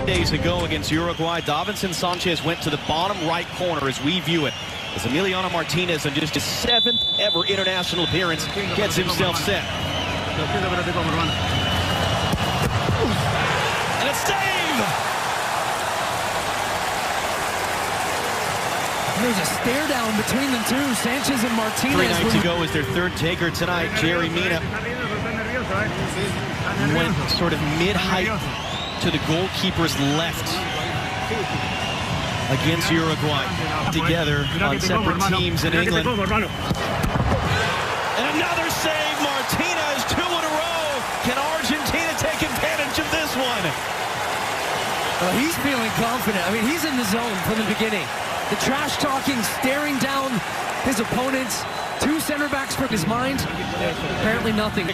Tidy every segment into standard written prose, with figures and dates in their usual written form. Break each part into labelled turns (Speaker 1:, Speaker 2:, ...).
Speaker 1: Days ago against Uruguay, Davinson Sanchez went to the bottom right corner as we view it. As Emiliano Martinez, in just his 7th ever international appearance, gets himself set. And a save!
Speaker 2: There's a stare down between the two, Sanchez and Martinez.
Speaker 1: 3 nights ago is their 3rd taker tonight. Jerry Mina went sort of mid-height to the goalkeeper's left against Uruguay. Together on separate teams in England. And another save, Martinez, 2 in a row. Can Argentina take advantage of this one?
Speaker 2: He's feeling confident. I mean, he's in the zone from the beginning. The trash talking, staring down his opponents. 2 center backs from his mind. Apparently nothing.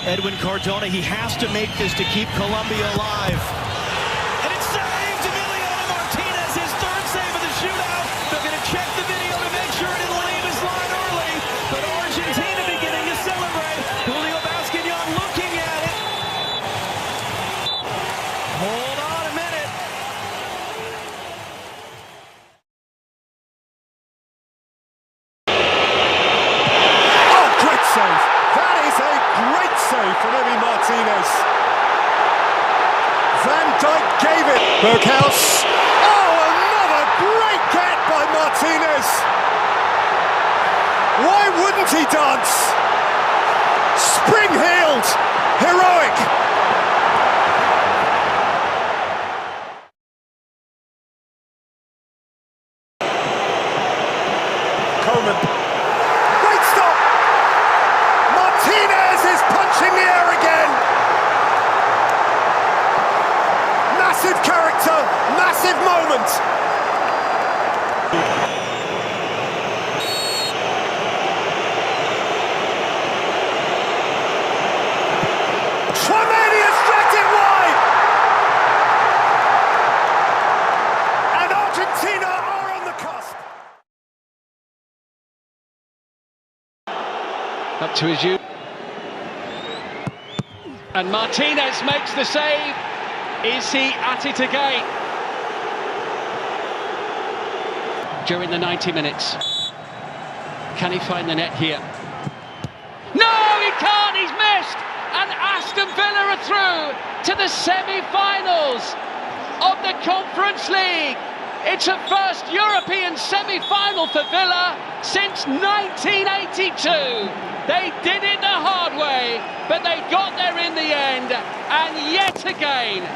Speaker 1: Edwin Cardona, he has to make this to keep Colombia alive. And it's saved! Emiliano Martinez, his 3rd save of the shootout. They're going to check the video to make sure it didn't leave his line early. But Argentina beginning to celebrate. Julio Basquillon looking at it. Hold on a minute.
Speaker 3: Save. That is a great save from Emi Martinez. Van Dijk gave it. Berghaus. Oh, another great get by Martinez. Why wouldn't he dance? Spring-heeled. Heroic. Coleman. Great stop. Martinez is punching the air again. Massive character, massive moment. Tremendous dragged it wide. And Argentina are on the cusp.
Speaker 4: Up to his youth. And Martinez makes the save. Is he at it again? During the 90 minutes. Can he find the net here? No, he can't, he's missed! And Aston Villa are through to the semi-finals of the Conference League. It's a first European semi-final for Villa since 1982. They did it the hard way, but they got there in the end, and yet again